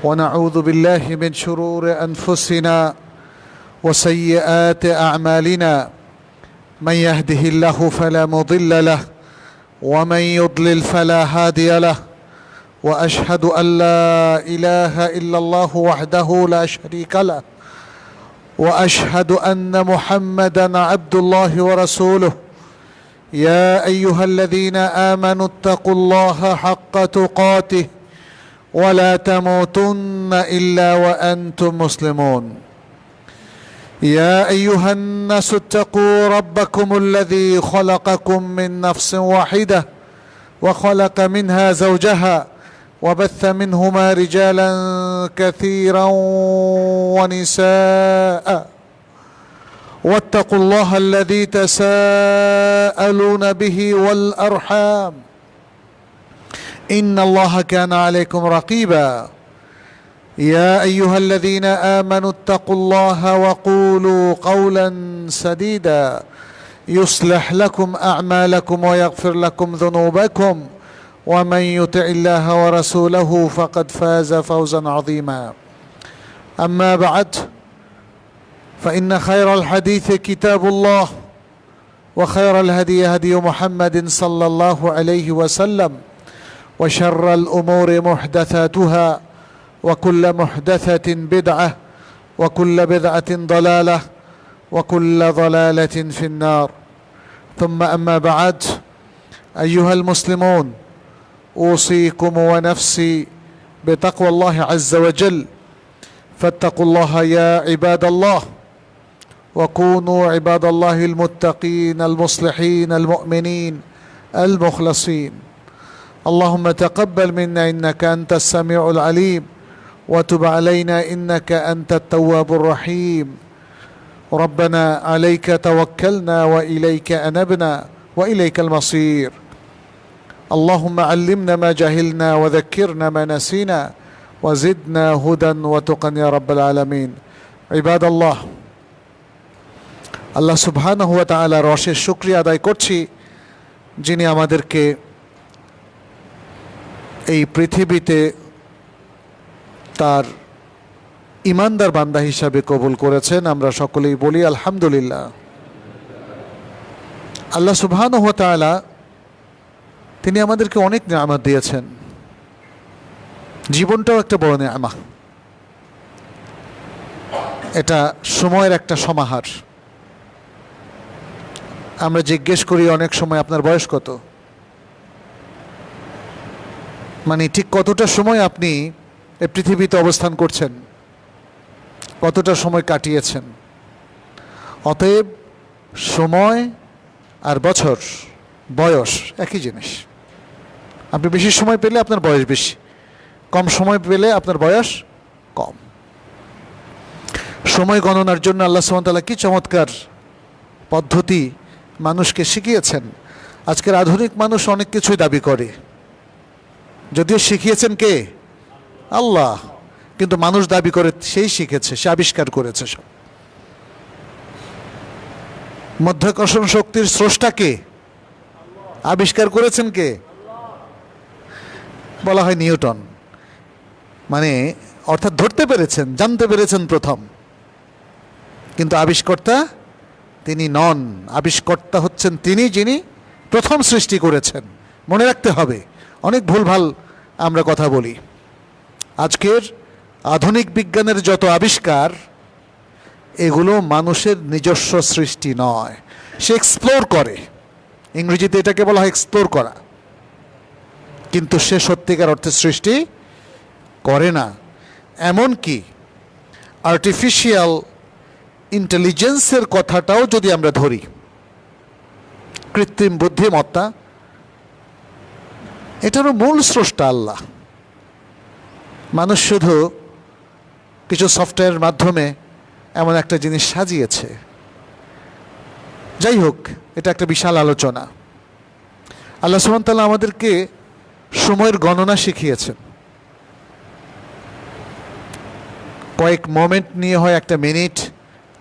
ونعوذ بالله من شرور أنفسنا وسيئات أعمالنا من يهده الله فلا مضل له ومن يضلل فلا هادي له وأشهد أن لا إله إلا الله وحده لا شريك له وأشهد أن محمدا عبد الله ورسوله يا أيها الذين آمنوا اتقوا الله حق تقاته ولا تموتن إلا وأنتم مسلمون يا أيها الناس اتقوا ربكم الذي خلقكم من نفس واحدة وخلق منها زوجها وبث منهما رجالا كثيرا ونساء واتقوا الله الذي تساءلون به والأرحام إن الله كان عليكم رقيبا يا أيها الذين آمنوا اتقوا الله وقولوا قولا سديدا يصلح لكم أعمالكم ويغفر لكم ذنوبكم ومن يطع الله ورسوله فقد فاز فوزا عظيما أما بعد فإن خير الحديث كتاب الله وخير الهدي هدي محمد صلى الله عليه وسلم وشر الأمور محدثاتها وكل محدثة بدعة وكل بدعة ضلالة وكل ضلالة في النار ثم أما بعد أيها المسلمون أوصيكم ونفسي بتقوى الله عز وجل فاتقوا الله يا عباد الله وكونوا عباد الله المتقين المصلحين المؤمنين المخلصين اللهم تقبل منا إنك أنت السميع العليم وتب علينا إنك أنت التواب الرحيم ربنا عليك توكلنا وإليك أنبنا وإليك المصير اللهم علمنا ما جهلنا وذكرنا ما نسينا وزدنا هدى وتقى يا رب العالمين عباد الله আল্লাহ সুবহানাহু ওয়া তাআলার অশেষ শুকরিয়া আদায় করছি যিনি আমাদেরকে এই পৃথিবীতে তার ঈমানদার বান্দা হিসাবে কবুল করেছেন। আমরা সকলেই বলি আলহামদুলিল্লাহ। আল্লাহ সুবহানাহু ওয়া তাআলা তিনি আমাদেরকে অনেক নিয়ামত দিয়েছেন। জীবনটাও একটা বড় নিয়ামত। এটা সময়ের একটা সমাহার। আমরা জিজ্ঞেস করি অনেক সময় আপনার বয়স কত, মানে ঠিক কতটা সময় আপনি এই পৃথিবীতে অবস্থান করছেন, কতটা সময় কাটিয়েছেন। অতএব সময় আর বছর বয়স একই জিনিস। আপনি বেশি সময় পেলে আপনার বয়স বেশি, কম সময় পেলে আপনার বয়স কম। সময় গণনার জন্য আল্লাহ সুবহানাহু ওয়া তাআলা কি চমৎকার পদ্ধতি মানুষকে শিখিয়েছেন। আজকের আধুনিক মানুষ অনেক কিছুই দাবি করে, যদিও শিখিয়েছেন কে? আল্লাহ, কিন্তু মানুষ দাবি করে সেই শিখেছে, সে আবিষ্কার করেছে। সব মধ্যাকর্ষণ শক্তির স্রষ্টা কে? আবিষ্কার করেছেন কে? বলা হয় নিউটন। মানে অর্থাৎ ধরতে পেরেছেন, জানতে পেরেছেন প্রথম, কিন্তু আবিষ্কর্তা তিনি নন। আবিষ্কর্তা হচ্ছেন তিনি যিনি প্রথম সৃষ্টি করেছেন। মনে রাখতে হবে, অনেক ভুলভাল আমরা কথা বলি। আজকের আধুনিক বিজ্ঞানের যত আবিষ্কার, এগুলো মানুষের নিজস্ব সৃষ্টি নয়। সে এক্সপ্লোর করে, ইংরেজিতে এটাকে বলা হয় এক্সপ্লোর করা, কিন্তু সে সত্যিকার অর্থে সৃষ্টি করে না। এমনকি আর্টিফিশিয়াল ইন্টেলিজেন্সের কথাটাও যদি আমরা ধরি, কৃত্রিম বুদ্ধিমত্তা, এটারও মূল স্রষ্টা আল্লাহ। মানুষ শুধু কিছু সফটওয়্যারের মাধ্যমে এমন একটা জিনিস সাজিয়েছে। যাই হোক, এটা একটা বিশাল আলোচনা। আল্লাহ সুবহানাহু ওয়া তাআলা আমাদেরকে সময়ের গণনা শিখিয়েছেন। কয়েক মোমেন্ট নিয়ে হয় একটা মিনিট,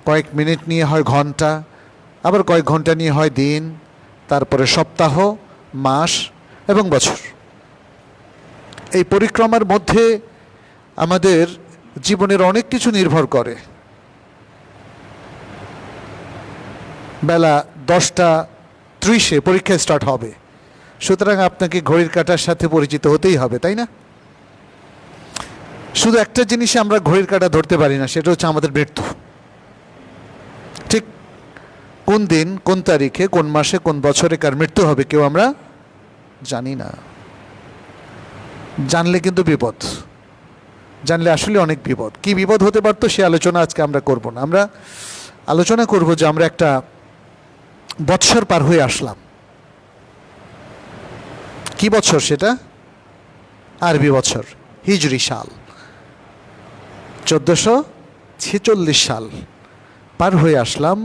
কয়েক মিনিট নিয়ে হয় ঘন্টা, আবার কয়েক ঘন্টা নিয়ে হয় দিন, তারপরে সপ্তাহ, মাস এবং বছর। এই পরিক্রমার মধ্যে আমাদের জীবনের অনেক কিছু নির্ভর করে। বেলা 10:30 পরীক্ষা স্টার্ট হবে, সুতরাং আপনাকে ঘড়ির কাঁটার সাথে পরিচিত হতেই হবে, তাই না? শুধু একটা জিনিসে আমরা ঘড়ির কাঁটা ধরতে পারি না, সেটা হচ্ছে আমাদের মৃত্যু। ঠিক কোন দিন, কোন তারিখে, কোন মাসে, কোন বছরে কার মৃত্যু হবে কেউ আমরা জানি না। জানলে কিন্তু বিপদ, জানলে আসলে অনেক বিপদ। কি বিপদ হতে পারতো সে আলোচনা আজকে আমরা করব না। আমরা আলোচনা করব যে আমরা একটা বৎসর পার হয়ে আসলাম। কি বছর সেটা? আরবি বছর, হিজরি সাল 1446 সাল পার হয়ে আসলাম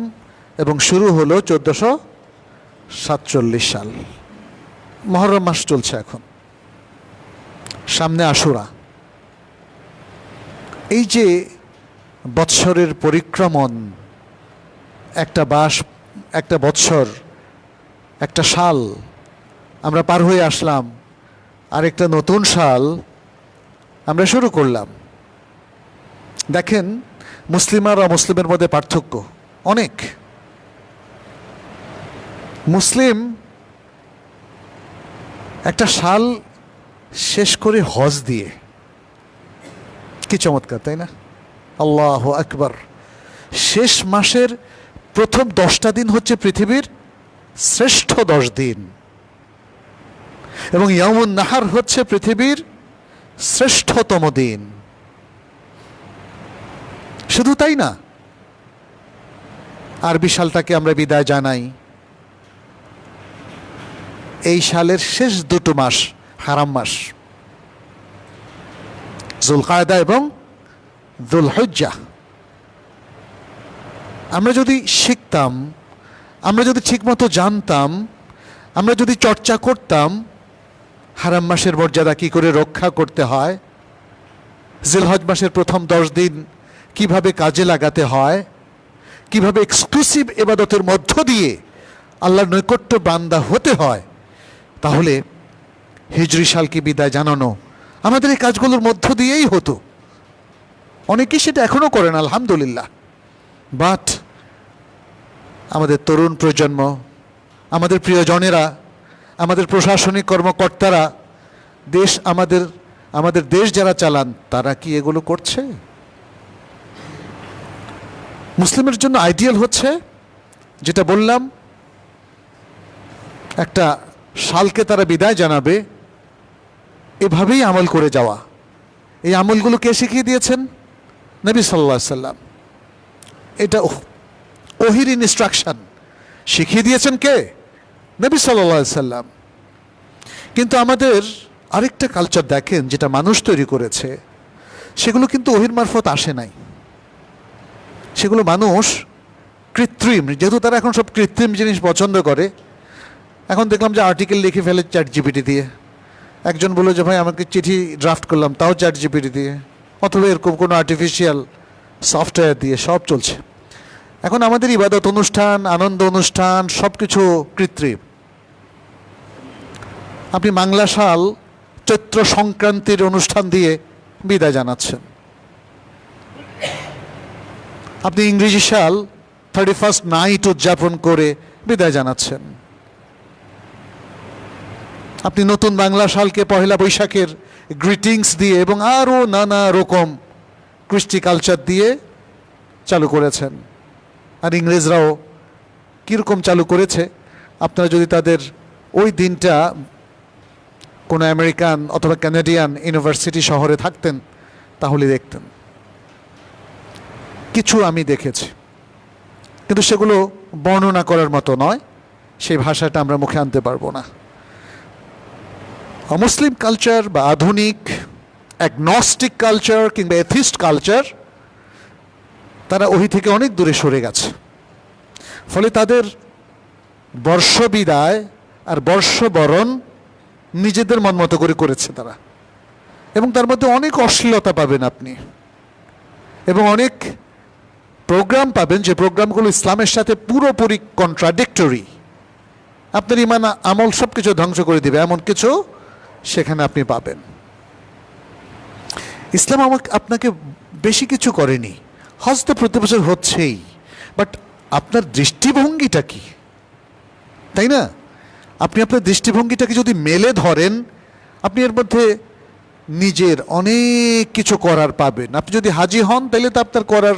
এবং শুরু হলো 1447 সাল। মুহররম মাস চলছে এখন, সামনে আশুরা। এই যে বৎসরের পরিক্রমণ, একটা বৎসর, একটা সাল আমরা পার হয়ে আসলাম, আর একটা নতুন সাল আমরা শুরু করলাম। দেখেন, মুসলিম আর অমুসলিমের মধ্যে পার্থক্য অনেক। মুসলিম একটা সাল শেষ করে হজ দিয়ে, কি চমৎকার, তাই না? আল্লাহু আকবার। শেষ মাসের প্রথম 10টা দিন হচ্ছে পৃথিবীর শ্রেষ্ঠ 10 দিন, এবং ইয়ামুন নাহার হচ্ছে পৃথিবীর শ্রেষ্ঠতম দিন। শুধু তাই না, আরবি সালটাকে আমরা বিদায় জানাই। এই সালের শেষ 2 মাস হারাম মাস, যুলকায়দা এবং যুলহিজ্জাহ। আমরা যদি শিখতাম, আমরা যদি ঠিকমতো জানতাম, আমরা যদি চর্চা করতাম হারাম মাসের মর্যাদা কী করে রক্ষা করতে হয়, জিলহজ মাসের প্রথম 10 দিন কিভাবে কাজে লাগাতে হয়, কিভাবে এক্সক্লুসিভ ইবাদতের মধ্য দিয়ে আল্লাহর নৈকট্য বান্দা হতে হয়, তাহলে হিজরি সালকে বিদায় জানানো আমাদের এই কাজগুলোর মধ্য দিয়েই হতো। অনেকেই সেটা এখনও করেন, আলহামদুলিল্লাহ। বাট আমাদের তরুণ প্রজন্ম, আমাদের প্রিয়জনেরা, আমাদের প্রশাসনিক কর্মকর্তারা, আমাদের দেশ যারা চালান, তারা কি এগুলো করছে? মুসলিমের জন্য আইডিয়াল হচ্ছে, যেটা বললাম, একটা সালকে তারা বিদায় জানাবে, এভাবেই আমল করে যাওয়া। এই আমলগুলো কে শিখিয়ে দিয়েছেন? নবী সাল্লাল্লাহু আলাইহি সাল্লাম। এটা ওহির ইনস্ট্রাকশন শিখিয়ে দিয়েছেন কে? নবী সাল্লাল্লাহু আলাইহি সাল্লাম। কিন্তু আমাদের আরেকটা কালচার দেখেন, যেটা মানুষ তৈরি করেছে, সেগুলো কিন্তু ওহির মারফত আসে নাই। সেগুলো মানুষ কৃত্রিম, যেহেতু তারা এখন সব কৃত্রিম জিনিস পছন্দ করে। এখন দেখলাম যে আর্টিকেল লিখে ফেলে চ্যাট জিপিটি দিয়ে। একজন বলল যে ভাই আমাকে চিঠি ড্রাফট করলাম, তাও চ্যাট জিপিটি দিয়ে, অথবা এরকম কোনো আর্টিফিশিয়াল সফটওয়্যার দিয়ে সব চলছে। এখন আমাদের ইবাদত অনুষ্ঠান, আনন্দ অনুষ্ঠান সব কিছু কৃত্রিম। আপনি বাংলা সাল চৈত্র সংক্রান্তির অনুষ্ঠান দিয়ে বিদায় জানাচ্ছেন। আপনি ইংরেজি সাল 31st নাইট উদযাপন করে বিদায় জানাচ্ছেন। আপনি নতুন বাংলা সালকে পহেলা বৈশাখের গ্রিটিংস দিয়ে এবং আরও নানা রকম কৃষ্টি কালচার দিয়ে চালু করেছেন। আর ইংরেজরাও কীরকম চালু করেছে, আপনারা যদি তাদের ওই দিনটা কোনো আমেরিকান অথবা কানাডিয়ান ইউনিভার্সিটি শহরে থাকতেন, তাহলে দেখতেন। কিছু আমি দেখেছি, কিন্তু সেগুলো বর্ণনা করার মতো নয়, সেই ভাষাটা আমরা মুখে আনতে পারবো না। অমুসলিম কালচার বা আধুনিক অ্যাগনস্টিক কালচার কিংবা এথিস্ট কালচার, তারা ওহি থেকে অনেক দূরে সরে গেছে। ফলে তাদের বর্ষবিদায় আর বর্ষবরণ নিজেদের মন মতো করে করেছে তারা, এবং তার মধ্যে অনেক অশ্লীলতা পাবেন আপনি, এবং অনেক প্রোগ্রাম পাবেন যে প্রোগ্রামগুলো ইসলামের সাথে পুরোপুরি কন্ট্রাডিক্টরি। আপনার ইমান আমল সব কিছু ধ্বংস করে দিবে, এমন কিছু সেখানে আপনি পাবেন। ইসলাম আমাকে আপনাকে বেশি কিছু করেনি। হজ তো প্রতি বছর হচ্ছেই, বাট আপনার দৃষ্টিভঙ্গিটা কি, তাই না? আপনি আপনার দৃষ্টিভঙ্গিটাকে যদি মেলে ধরেন, আপনি এর মধ্যে নিজের অনেক কিছু করার পাবেন। আপনি যদি হাজি হন তাহলে তো আপনার করার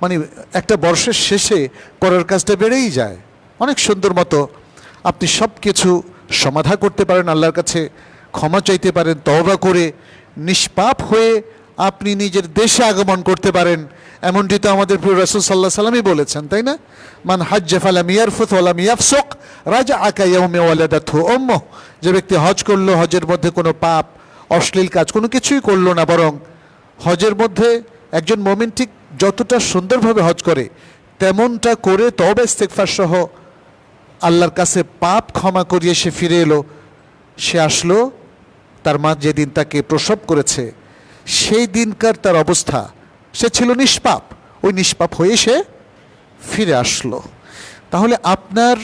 মানে একটা বর্ষের শেষে করার কাজটা বেড়েই যায়। অনেক সুন্দর মতো আপনি সব কিছু সমাধা করতে পারেন, আল্লাহর কাছে ক্ষমা চাইতে পারেন, তওবা করে নিষ্পাপ হয়ে আপনি নিজের দেশে আগমন করতে পারেন। এমনটি তো আমাদের প্রিয় রাসূল সাল্লাল্লাহু আলাইহি সাল্লামই বলেছেন, তাই না? মান হাজ্জা ফালাম ইয়ারফুথ ওয়ালাম ইয়াফসুক রাজাআ কায়াউমি ওয়ালাদাতহু উম্মুহ। যে ব্যক্তি হজ করলো, হজের মধ্যে কোনো পাপ অশ্লীল কাজ কোনো কিছুই করলো না, বরং হজের মধ্যে একজন মুমিন ঠিক যতটা সুন্দরভাবে হজ করে তেমনটা করে তওবা ইস্তেগফার সহ আল্লাহর কাছে পাপ ক্ষমা করিয়ে সে ফিরে এলো, সে আসলো, তার মা যেদিন তাকে প্রসব করেছে সেই দিনকার তার অবস্থা, সে ছিল নিষ্পাপ, ওই নিষ্পাপ হয়ে সে ফিরে আসলো। তাহলে আপনার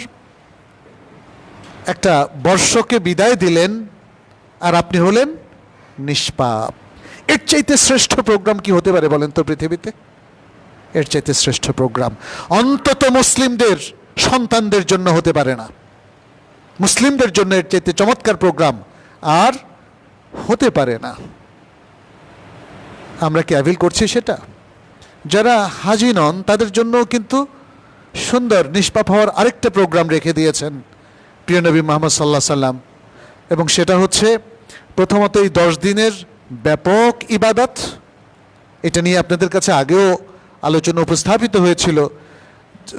একটা বর্ষকে বিদায় দিলেন আর আপনি হলেন নিষ্পাপ। এর চাইতে শ্রেষ্ঠ প্রোগ্রাম কি হতে পারে বলেন তো পৃথিবীতে? এর চাইতে শ্রেষ্ঠ প্রোগ্রাম অন্তত মুসলিমদের সন্তানদের জন্য হতে পারে না। মুসলিমদের জন্য এর চাইতে চমৎকার প্রোগ্রাম আর হতে পারে না। আমরা কি অ্যাভিল করছি সেটা? যারা হাজি নন তাদের জন্য কিন্তু সুন্দর নিষ্পাপ হওয়ার আরেকটা প্রোগ্রাম রেখে দিয়েছেন প্রিয় নবী মুহাম্মদ সাল্লাল্লাহু আলাইহি সাল্লাম, এবং সেটা হচ্ছে প্রথমত এই 10 দিনের ব্যাপক ইবাদত। এটা নিয়ে আপনাদের কাছে আগেও আলোচনা উপস্থাপিত হয়েছিল।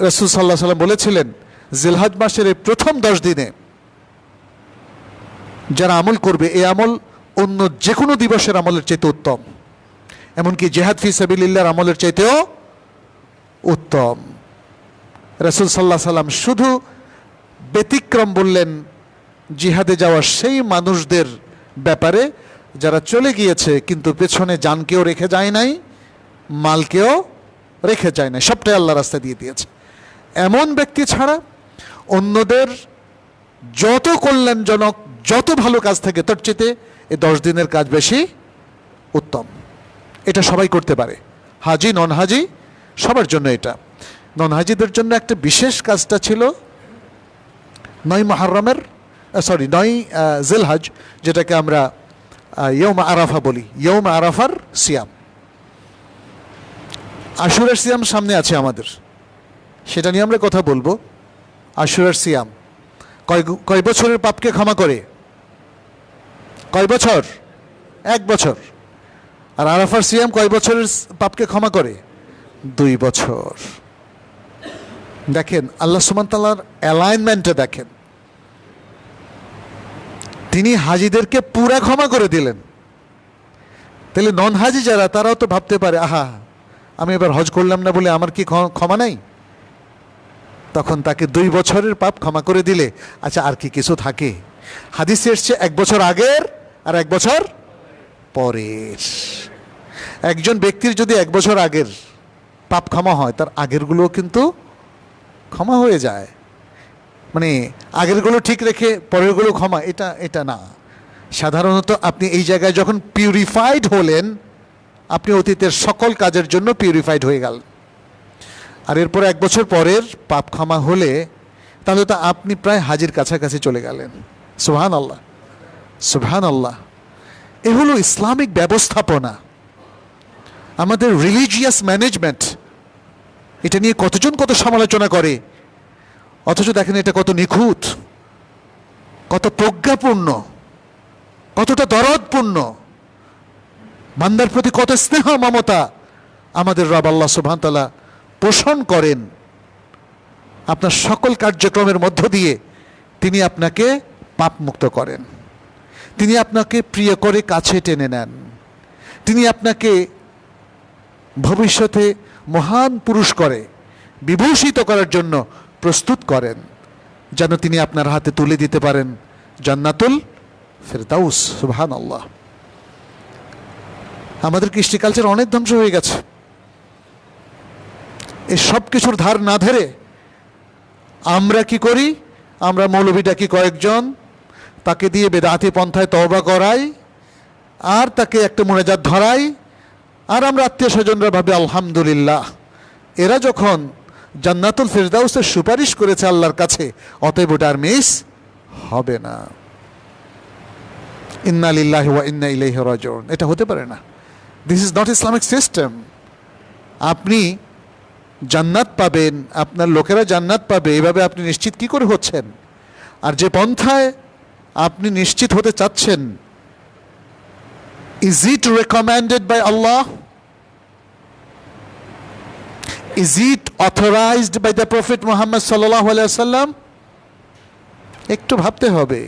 রাসূল সাল্লাল্লাহু আলাইহি সাল্লাম বলেছিলেন জিলহজ মাসের এই প্রথম 10 দিনে যারা আমল করবে, এই আমল অন্য যে কোনো দিবসের আমলের চাইতে উত্তম, এমনকি জিহাদ ফি সাবিলিল্লাহর আমলের চাইতেও উত্তম। রাসূল সাল্লাল্লাহু আলাইহি সাল্লাম শুধু ব্যতিক্রম বললেন জিহাদে যাওয়ার সেই মানুষদের ব্যাপারে যারা চলে গিয়েছে কিন্তু পেছনে জানকেও রেখে যায় নাই, মালকেও রেখে যায় নাই, সবটাই আল্লাহ রাস্তায় দিয়ে দিয়েছে। এমন ব্যক্তি ছাড়া অন্যদের যত কল্যাণজনক, যত ভালো কাজ থাকে তার চেয়ে এই 10 দিনের কাজ বেশি উত্তম। এটা সবাই করতে পারে, হাজি নন হাজি সবার জন্য এটা। নন হাজিদের জন্য একটা বিশেষ কাজটা ছিল 9 জিলহজ, যেটাকে আমরা ইয়ৌমা আরাফা বলি, ইয়ৌমা আরাফার সিয়াম। আশুরার সিয়াম সামনে আছে আমাদের, সেটা নিয়ে আমরা কথা বলবো। আশুরার সিয়াম কয় বছরের পাপকে ক্ষমা করে? কয় বছর? 1 বছর। আর আরাফার সিয়াম কয় বছরের পাপকে ক্ষমা করে? 2 বছর। দেখেন আল্লাহ সুবহানাহু ওয়া তাআলার অ্যালাইনমেন্টে দেখেন, তিনি হাজিদেরকে পুরা ক্ষমা করে দিলেন। তাহলে নন হাজি যারা, তারাও তো ভাবতে পারে আহা আমি এবার হজ করলাম না বলে আমার কি ক্ষমা নাই? তখন তাকে 2 বছরের পাপ ক্ষমা করে দিলে আচ্ছা আর কি কিছু থাকে? হাদিসে এসছে 1 বছর আগের আর 1 বছর পরের। একজন ব্যক্তির যদি 1 বছর আগের পাপ ক্ষমা হয়, তার আগেরগুলোও কিন্তু ক্ষমা হয়ে যায়। মানে আগেরগুলো ঠিক রেখে পরেরগুলো ক্ষমা, এটা না। সাধারণত আপনি এই জায়গায় যখন পিউরিফাইড হলেন, আপনি অতীতের সকল কাজের জন্য পিউরিফাইড হয়ে গেলেন। আর এরপর 1 বছর পরের পাপ ক্ষমা হলে তাহলে তো আপনি প্রায় হাজির কাছাকাছি চলে গেলেন। সুবহানাল্লাহ, সুবহানাল্লাহ। এ হলো ইসলামিক ব্যবস্থাপনা, আমাদের রিলিজিয়াস ম্যানেজমেন্ট। এটা নিয়ে কতজন কত সমালোচনা করে, অথচ দেখেন এটা কত নিখুঁত, কত প্রজ্ঞাপূর্ণ, কতটা দরদপূর্ণ, বান্দার প্রতি কত স্নেহ মমতা আমাদের রব আল্লাহ সুবহানাহু ওয়া তাআলা পোষণ করেন। আপনার সকল কার্যক্রমের মধ্য দিয়ে তিনি আপনাকে পাপমুক্ত করেন, তিনি আপনাকে প্রিয় করে কাছে টেনে নেন, তিনি আপনাকে ভবিষ্যতে মহান পুরুষ করে বিভূষিত করার জন্য প্রস্তুত করেন, যেন তিনি আপনার হাতে তুলে দিতে পারেন জান্নাতুল ফেরদাউস। সুবহানাল্লাহ। আমাদের কৃষ্টি কালচার অনেক ধ্বংস হয়ে গেছে। এই সব কিছুর ধার না ধরে আমরা কি করি? আমরা মৌলবীটা কি কয়েকজন, তাকে দিয়ে বেদাতি পন্থায় তওবা করাই, আর তাকে একটা মুনাজাত ধরাই, আর আমরা আত্মীয় স্বজনরা ভাবে আলহামদুলিল্লাহ, এরা যখন জান্নাতুল ফিরদাউসের সুপারিশ করেছে আল্লাহর কাছে, অতএব ওটা আর মিস হবে না। ইন্না লিল্লাহি ওয়া ইন্না ইলাইহি রাজিউন, এটা হতে পারে না। This is not Islamic system. আপনি জান্নাত পাবেন, আপনার লোকেরা জান্নাত পাবে, এভাবে আপনি নিশ্চিত কি করে হচ্ছেন? আর যে পন্থায় আপনি নিশ্চিত হতে চাচ্ছেন, is it recommended by Allah? Is it authorised by the prophet Muhammad সাল্লাল্লাহু আলাইহি ওয়াসাল্লাম? একটু ভাবতে হবে।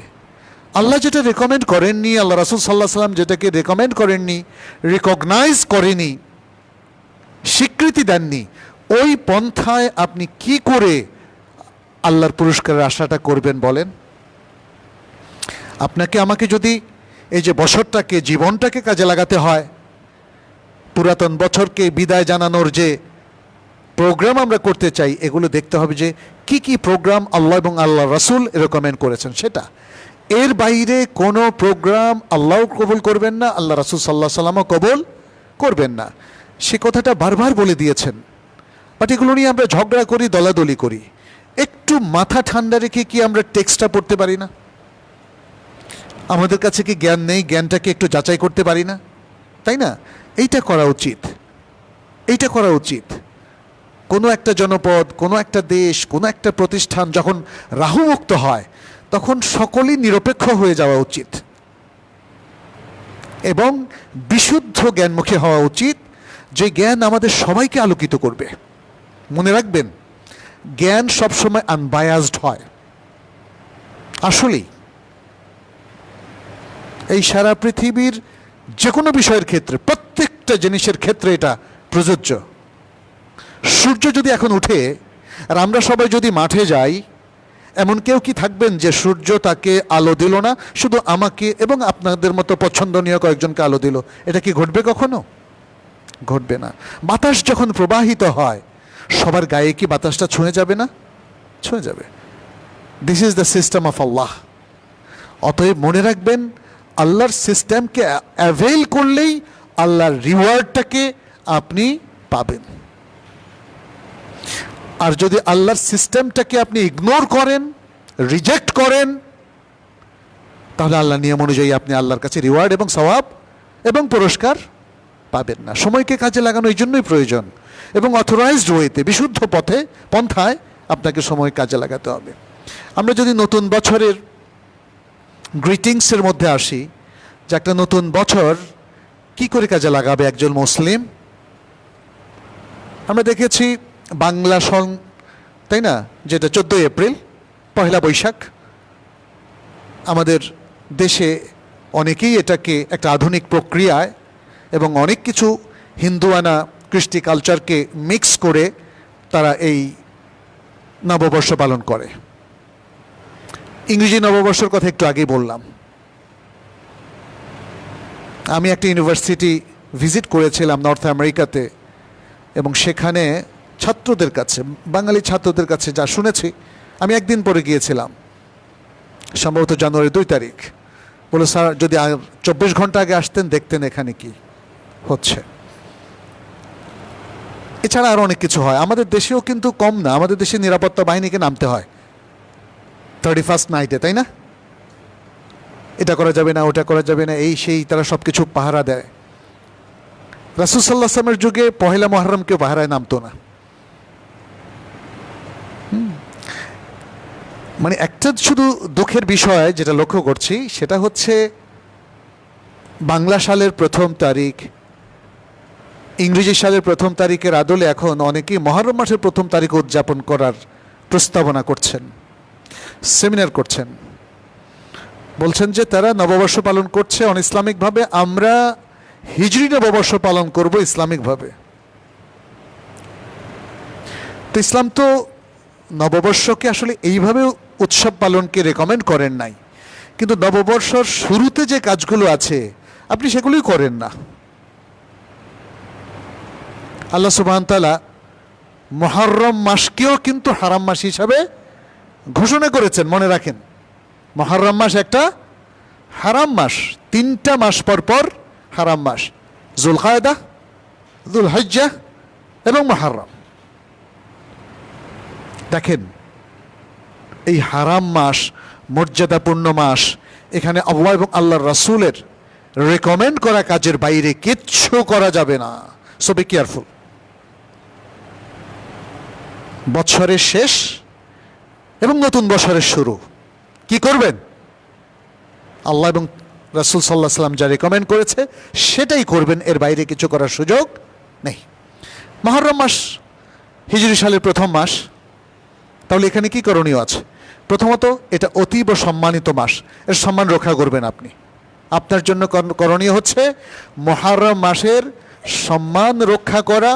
আল্লাহ যেটা রেকমেন্ড করেননি, আল্লাহ রাসূল সাল্লাল্লাহু আলাইহি ওয়াসাল্লাম যেটাকে রেকমেন্ড করেননি, রিকগনাইজ করেনি, স্বীকৃতি দেননি, ওই পন্থায় আপনি কি করে আল্লাহর পুরস্কারের আশাটা করবেন বলেন? আপনাকে আমাকে যদি এই যে বছরটাকে, জীবনটাকে কাজে লাগাতে হয়, পুরাতন বছরকে বিদায় জানানোর যে প্রোগ্রাম আমরা করতে চাই, এগুলো দেখতে হবে যে কি কি প্রোগ্রাম আল্লাহ এবং আল্লাহ রাসূল রেকমেন্ড করেছেন সেটা। এর বাইরে কোনো প্রোগ্রাম আল্লাহ কবুল করবেন না, আল্লাহ রাসূল সাল্লাল্লাহু আলাইহি ওয়াসাল্লামও কবুল করবেন না। সে কথাটা বারবার বলে দিয়েছেন, বাট এগুলো নিয়ে আমরা ঝগড়া করি, দলাদলি করি। একটু মাথা ঠান্ডা রেখে কি আমরা টেক্সটটা পড়তে পারি না? আমাদের কাছে কি জ্ঞান নেই? জ্ঞানটাকে একটু যাচাই করতে পারি না? তাই না? এইটা করা উচিত, এইটা করা উচিত। কোনো একটা জনপদ, কোনো একটা দেশ, কোনো একটা প্রতিষ্ঠান যখন রাহুমুক্ত হয়, তখন সকলেই নিরপেক্ষ হয়ে যাওয়া উচিত এবং বিশুদ্ধ জ্ঞানমুখী হওয়া উচিত, যে জ্ঞান আমাদের সবাইকে আলোকিত করবে। মনে রাখবেন, জ্ঞান সবসময় আনবায়াসড হয়। আসলেই এই সারা পৃথিবীর যে কোনো বিষয়ের ক্ষেত্রে, প্রত্যেকটা জিনিসের ক্ষেত্রে এটা প্রযোজ্য। সূর্য যদি এখন উঠে আর আমরা সবাই যদি মাঠে যাই, এমন কেউ কি থাকবেন যে সূর্য তাকে আলো দিল না, শুধু আমাকে এবং আপনাদের মতো পছন্দনীয় কয়েকজনকে আলো দিল? এটা কি ঘটবে কখনো? ঘটবে না। বাতাস যখন প্রবাহিত হয়, সবার গায়ে কি বাতাসটা ছুঁয়ে যাবে না? ছুঁয়ে যাবে। This is the system of Allah. অতএব মনে রাখবেন, আল্লাহর সিস্টেমকে অ্যাভেল করলেই আল্লাহর রিওয়ার্ডটাকে আপনি পাবেন। আর যদি আল্লাহর সিস্টেমটাকে আপনি ইগনোর করেন, রিজেক্ট করেন, তাহলে আল্লাহর নিয়ম অনুযায়ী আপনি আল্লাহর কাছে রিওয়ার্ড এবং সওয়াব এবং পুরস্কার পাবেন না। সময়কে কাজে লাগানো এই জন্যই প্রয়োজন, এবং অথরাইজড ওয়েতে, বিশুদ্ধ পথে, পন্থায় আপনাকে সময় কাজে লাগাতে হবে। আমরা যদি নতুন বছরের গ্রিটিংসের মধ্যে আসি, যে একটা নতুন বছর কি করে কাজে লাগাবে একজন মুসলিম। আমরা দেখেছি বাংলা সং, তাই না, যেটা 14 এপ্রিল, পহেলা বৈশাখ। আমাদের দেশে অনেকেই এটাকে একটা আধুনিক প্রক্রিয়ায় এবং অনেক কিছু হিন্দুয়ানা কৃষ্টি কালচারকে মিক্স করে তারা এই নববর্ষ পালন করে। ইংরেজি নববর্ষের কথা একটু আগেই বললাম। আমি একটা ইউনিভার্সিটি ভিজিট করেছিলাম নর্থ আমেরিকাতে, এবং সেখানে ছাত্রদের কাছে, বাঙালি ছাত্রদের কাছে যা শুনেছি, আমি একদিন পরে গিয়েছিলাম, সম্ভবত জানুয়ারি 2 তারিখ। বলে, স্যার যদি 24 ঘন্টা আগে আসতেন দেখতেন এখানে কি হচ্ছে। এছাড়া আরও অনেক কিছু হয়। আমাদের দেশেও কিন্তু কম না, আমাদের দেশে নিরাপত্তা বাহিনীকে নামতে হয় 31st নাইটে, তাই না? এটা করা যাবে না, ওটা করা যাবে না, এই সেই, তারা সব কিছু পাহারা দেয়। রাসূল সাল্লাল্লাহু আলাইহি ওয়াসাল্লামের যুগে পহেলা মুহররম কেউ পাহারায় নামতো না। মানে একটা শুধু দুঃখের বিষয় যেটা লক্ষ্য করছি, সেটা হচ্ছে বাংলা সালের 1ম তারিখ, ইংরেজি সালের 1ম তারিখের আদলে এখন অনেকেই মহররম মাসের 1ম তারিখ উদযাপন করার প্রস্তাবনা করছেন, সেমিনার করছেন। বলছেন যে তারা নববর্ষ পালন করছে অন ইসলামিকভাবে, আমরা হিজরি নববর্ষ পালন করব ইসলামিকভাবে। তো ইসলাম তো নববর্ষকে আসলে এইভাবে উৎসব পালনকে রেকমেন্ড করেন নাই, কিন্তু নববর্ষর শুরুতে যে কাজগুলো আছে আপনি সেগুলোই করেন না। আল্লাহ সুবহান তাআলা মুহররম মাসকেও কিন্তু হারাম মাস হিসাবে ঘোষণা করেছেন। মনে রাখেন, মুহররম মাস একটা হারাম মাস। 3টা মাস পর পর হারাম মাস, যুলকায়দা, যুলহিজ্জাহ এবং মুহররম। দেখেন এই হারাম মাস, মর্যাদাপূর্ণ মাস, এখানে আল্লাহ এবং আল্লাহর রাসূলের রেকমেন্ড করা কাজের বাইরে কিচ্ছু করা যাবে না। So be careful. বছরের শেষ এবং নতুন বছরের শুরু কি করবেন? আল্লাহ এবং রাসূল সাল্লাল্লাহু আলাইহি ওয়াসাল্লাম যা রেকমেন্ড করেছে সেটাই করবেন, এর বাইরে কিছু করার সুযোগ নেই। মুহররম মাস হিজরি সালের প্রথম মাস। তাহলে এখানে কি করণীয় আছে? প্রথমত, এটা অতীব সম্মানিত মাস, এর সম্মান রক্ষা করবেন আপনি। আপনার জন্য করণীয় হচ্ছে মুহররম মাসের সম্মান রক্ষা করা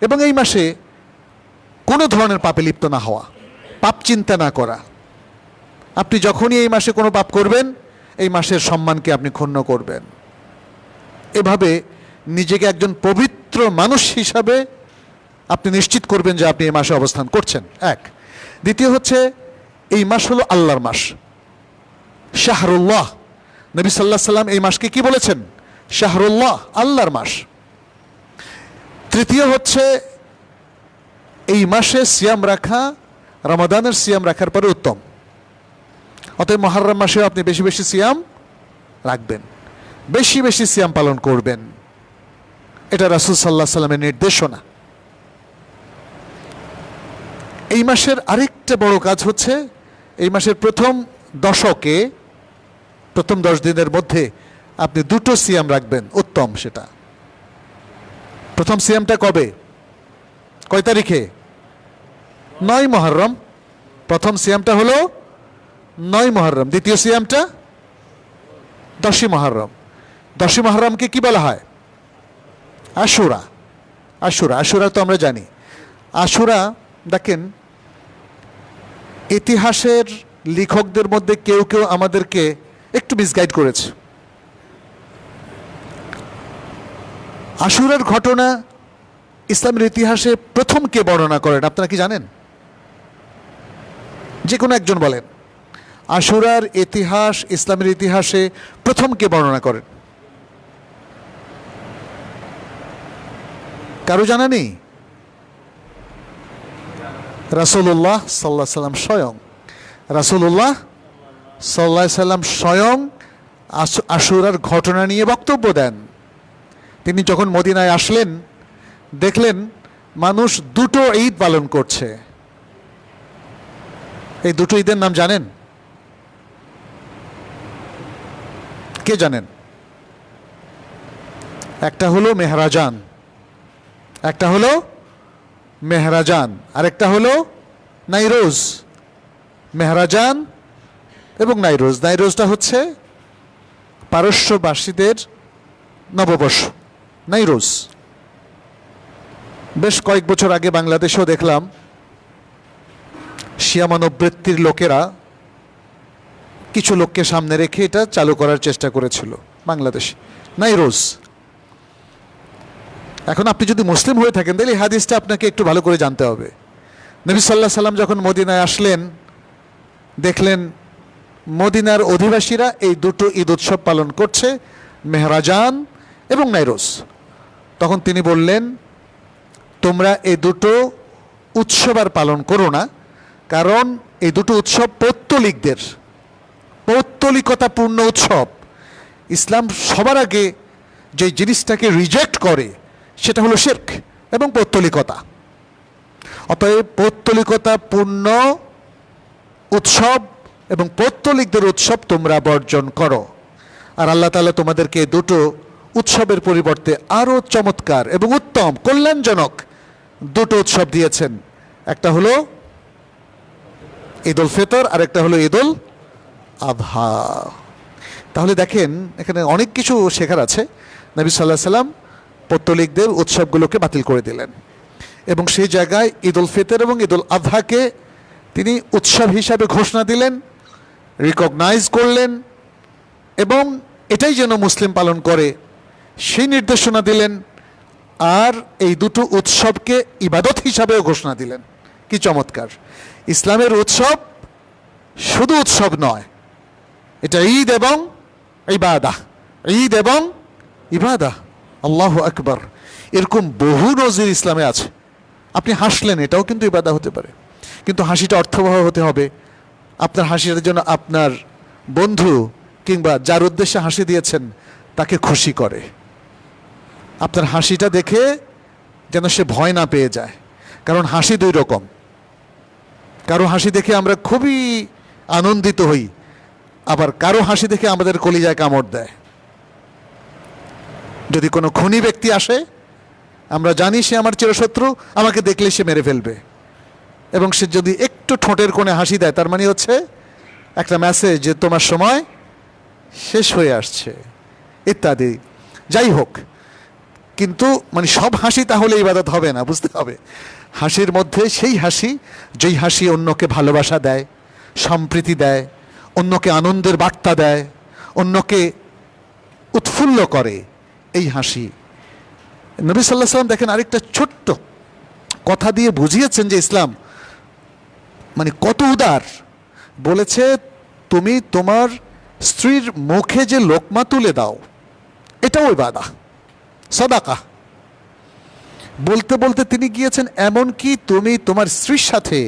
এবং এই মাসে কোনো ধরনের পাপে লিপ্ত না হওয়া, পাপ চিন্তা না করা। আপনি যখনই এই মাসে কোনো পাপ করবেন, এই মাসের সম্মানকে আপনি ক্ষুণ্ণ করবেন। এভাবে নিজেকে একজন পবিত্র মানুষ হিসাবে আপনি নিশ্চিত করবেন যে আপনি এই মাসে অবস্থান করছেন। এক। দ্বিতীয় হচ্ছে এই মাস হলো আল্লাহর মাস, শাহরুল্লাহ। নবী সাল্লাল্লাহু আলাইহি সাল্লাম এই মাসকে কি বলেছেন? শাহরুল্লাহ, আল্লাহর মাস। তৃতীয় হচ্ছে এই মাসে সিয়াম রাখা রমাদানের সিয়াম রাখার পরে উত্তম। অতএব মুহররম মাসেও আপনি বেশি বেশি সিয়াম রাখবেন, বেশি বেশি সিয়াম পালন করবেন। এটা রাসূল সাল্লাল্লাহু আলাইহি সাল্লামের নির্দেশনা। এই মাসের আরেকটা বড় কাজ হচ্ছে এই মাসের প্রথম দশকে, প্রথম 10 দিনের মধ্যে আপনি দুটো সিয়াম রাখবেন, উত্তম সেটা। প্রথম সিয়ামটা কবে? কয় তারিখে? 9 মুহররম। প্রথম সিয়ামটা হলো 9 মুহররম। দ্বিতীয় সিয়ামটা 10 মুহররম। 10 মুহররমকে কি বলা হয়? আশুরা। আশুরা, আশুরা তো আমরা জানি। আশুরা, দেখেন ইতিহাসের লেখকদের মধ্যে কেউ কেউ আমাদেরকে একটু মিসগাইড করেছে। আশুরার ঘটনা ইসলামের ইতিহাসে প্রথম কে বর্ণনা করেন আপনারা কি জানেন? যে কোনো একজন বলেন। আশুরার ইতিহাস, ইসলামের ইতিহাসে প্রথম কে বর্ণনা করেন? কারো জানা নেই? রাসূলুল্লাহ সাল্লাল্লাহু আলাইহি সাল্লাম স্বয়ং। রাসূলুল্লাহ সাল্লাল্লাহু আলাইহি সাল্লাম স্বয়ং আশুরার ঘটনা নিয়ে বক্তব্য দেন। তিনি যখন মদিনায় আসলেন, দেখলেন মানুষ দুটো ঈদ পালন করছে। এই দুটো ঈদের নাম জানেন? কে জানেন? একটা হলো মেহরাজান, একটা হলো মেহরাজান, আরেকটা হলো নাইরোজ। মেহরাজান এবং নাইরোজ। নাইরোজটা হচ্ছে পারস্যবাসীদের নববর্ষ, নাইরোজ। বেশ কয়েক বছর আগে বাংলাদেশেও দেখলাম শিয়া মানববৃত্তির লোকেরা কিছু লোককে সামনে রেখে এটা চালু করার চেষ্টা করেছিল বাংলাদেশে, নাইরোজ। এখন আপনি যদি মুসলিম হয়ে থাকেন তাহলে এই হাদিসটা আপনাকে একটু ভালো করে জানতে হবে। নবী সাল্লাল্লাহু আলাইহি সাল্লাম যখন মদিনায় আসলেন, দেখলেন মদিনার অধিবাসীরা এই দুটো ঈদ উৎসব পালন করছে, মেহরাজান এবং নাইরোজ। তখন তিনি বললেন, তোমরা এই দুটো উৎসব আর পালন করো না, কারণ এই দুটো উৎসব পৌত্তলিকদের, পৌত্তলিকতাপূর্ণ উৎসব। ইসলাম সবার আগে যে জিনিসটাকে রিজেক্ট করে সেটা হলো শিরক এবং পৌত্তলিকতা। অতএব পৌত্তলিকতাপূর্ণ উৎসব এবং পৌত্তলিকদের উৎসব তোমরা বর্জন করো। আর আল্লাহ তাআলা তোমাদেরকে দুটো উৎসবের পরিবর্তে আরও চমৎকার এবং উত্তম কল্যাণজনক দুটো উৎসব দিয়েছেন। একটা হলো ঈদ উল ফিতর আর একটা হলো ঈদ উল আযহা। তাহলে দেখেন এখানে অনেক কিছু শেখার আছে। নবী সাল্লাল্লাহু আলাইহি সাল্লাম পৌত্তলিকদের উৎসবগুলোকে বাতিল করে দিলেন এবং সেই জায়গায় ঈদ উল ফিতর এবং ঈদ উল আযহাকে তিনি উৎসব হিসাবে ঘোষণা দিলেন, রিকগনাইজ করলেন এবং এটাই যেন মুসলিম পালন করে সেই নির্দেশনা দিলেন। আর এই দুটো উৎসবকে ইবাদত হিসাবেও ঘোষণা দিলেন। কি চমৎকার! ইসলামের উৎসব শুধু উৎসব নয়, এটা ঈদ এবং ইবাদাহ, ঈদ এবং ইবাদাহ। আল্লাহু আকবার। এরকম বহু নজির ইসলামে আছে। আপনি হাসলেন, এটাও কিন্তু ইবাদত হতে পারে, কিন্তু হাসিটা অর্থবহ হতে হবে। আপনার হাসির জন্য আপনার বন্ধু কিংবা যার উদ্দেশ্যে হাসি দিয়েছেন তাকে খুশি করে। আপনার হাসিটা দেখে যেন সে ভয় না পেয়ে যায়, কারণ হাসি দুই রকম। কারো হাসি দেখে আমরা খুবই আনন্দিত হই, আবার কারো হাসি দেখে আমাদের কলিজায় কামড় দেয়। যদি কোনো খুনি ব্যক্তি আসে, আমরা জানি সে আমার চিরশত্রু, আমাকে দেখলে সে মেরে ফেলবে, এবং সে যদি একটু ঠোঁটের কোণে হাসি দেয়, তার মানে হচ্ছে একটা মেসেজ যে তোমার সময় শেষ হয়ে আসছে ইত্যাদি। যাই হোক, কিন্তু মানে সব হাসি তাহলে ইবাদত হবে না, বুঝতে হবে। হাসির মধ্যে সেই হাসি যেই হাসি অন্যকে ভালোবাসা দেয়, সম্প্রীতি দেয়, অন্যকে আনন্দের বার্তা দেয়, অন্যকে উৎফুল্ল করে, এই হাসি। নবী সাল্লাল্লাহু আলাইহি ওয়াসাল্লাম দেখেন আরেকটা ছোট্ট কথা দিয়ে বুঝিয়েছেন যে ইসলাম মানে কত উদার। বলেছে, তুমি তোমার স্ত্রীর মুখে যে লোকমা তুলে দাও, এটাও ইবাদত, সাদাকা। বলতে বলতে তিনি গিয়েছেন এমনকি তুমি তোমার স্ত্রীর সাথে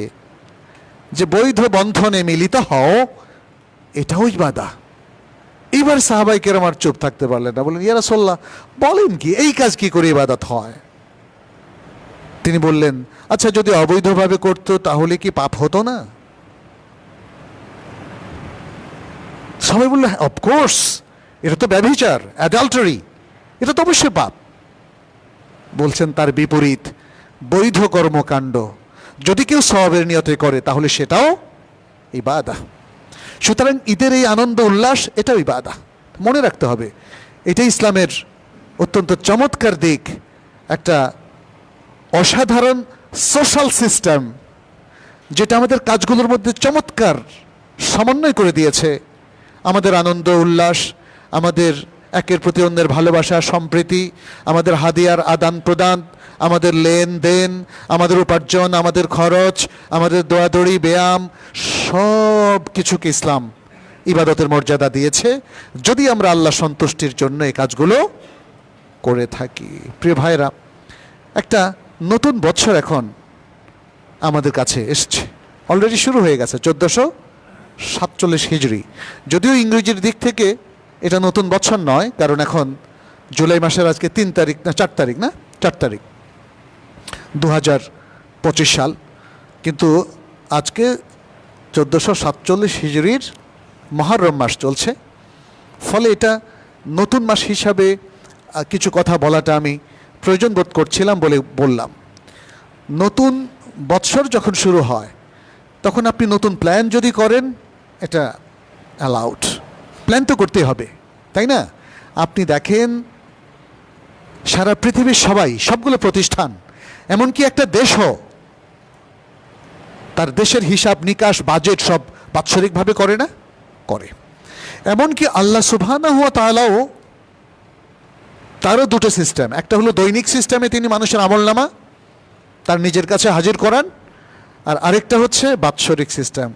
যে বৈধ বন্ধনে মিলিত হও, এটাও ইবাদত। এইবার সাহাবাই কেরাম আর চুপ থাকতে পারলেন না, বললেন, ইয়া রাসূলুল্লাহ, বলেন কি, এই কাজ কি করে ইবাদত হয়? তিনি বললেন, আচ্ছা, যদি অবৈধভাবে করতো তাহলে কি পাপ হতো না? সবাই বলল, অফকোর্স, এটা তো ব্যভিচার, অ্যাডাল্টারি, এটা তো অবশ্যই পাপ। বলছেন তার বিপরীত বৈধ কর্মকাণ্ড যদি কেউ সওয়াবের নিয়তে করে তাহলে সেটাও ইবাদত। সুতরাং ঈদের এই আনন্দ উল্লাস, এটাও ইবাদত। মনে রাখতে হবে, এটাই ইসলামের অত্যন্ত চমৎকার দিক, একটা অসাধারণ সোশ্যাল সিস্টেম যেটা আমাদের কাজগুলোর মধ্যে চমৎকার সমন্বয় করে দিয়েছে। আমাদের আনন্দ উল্লাস, আমাদের একের প্রতি অন্যের ভালোবাসা, সম্প্রীতি, আমাদের হাদিয়ার আদান প্রদান, আমাদের লেনদেন, আমাদের উপার্জন, আমাদের খরচ, আমাদের দৌড়াদৌড়ি, ব্যায়াম, সব কিছুকে ইসলাম ইবাদতের মর্যাদা দিয়েছে, যদি আমরা আল্লাহ সন্তুষ্টির জন্য এই কাজগুলো করে থাকি। প্রিয় ভাইরা, একটা নতুন বছর এখন আমাদের কাছে এসছে, অলরেডি শুরু হয়ে গেছে 1447 হিজরি। যদিও ইংরেজির দিক থেকে এটা নতুন বছর নয়, কারণ এখন জুলাই মাসের আজকে 3 তারিখ না 4 তারিখ, না 4 তারিখ 2025 সাল, কিন্তু আজকে 1447 হিজরির মুহররম মাস চলছে। ফলে এটা নতুন মাস হিসাবে কিছু কথা বলাটা আমি প্রয়োজন বোধ করছিলাম বলে বললাম। নতুন বৎসর যখন শুরু হয় তখন আপনি নতুন প্ল্যান যদি করেন, এটা অ্যালাউড। প্ল্যান তো করতেই হবে, তাই না? আপনি দেখেন সারা পৃথিবীর সবাই, সবগুলো প্রতিষ্ঠান, এমনকি একটা দেশও তার দেশের হিসাব নিকাশ, বাজেট সব বাৎসরিকভাবে করে না? করে। এমনকি আল্লাহ সুবহানাহু ওয়া তাআলাও, তারও দুটো সিস্টেম। একটা হলো দৈনিক সিস্টেমে তিনি মানুষের আমলনামা তার নিজের কাছে হাজির করান, আর আরেকটা হচ্ছে বাৎসরিক সিস্টেম।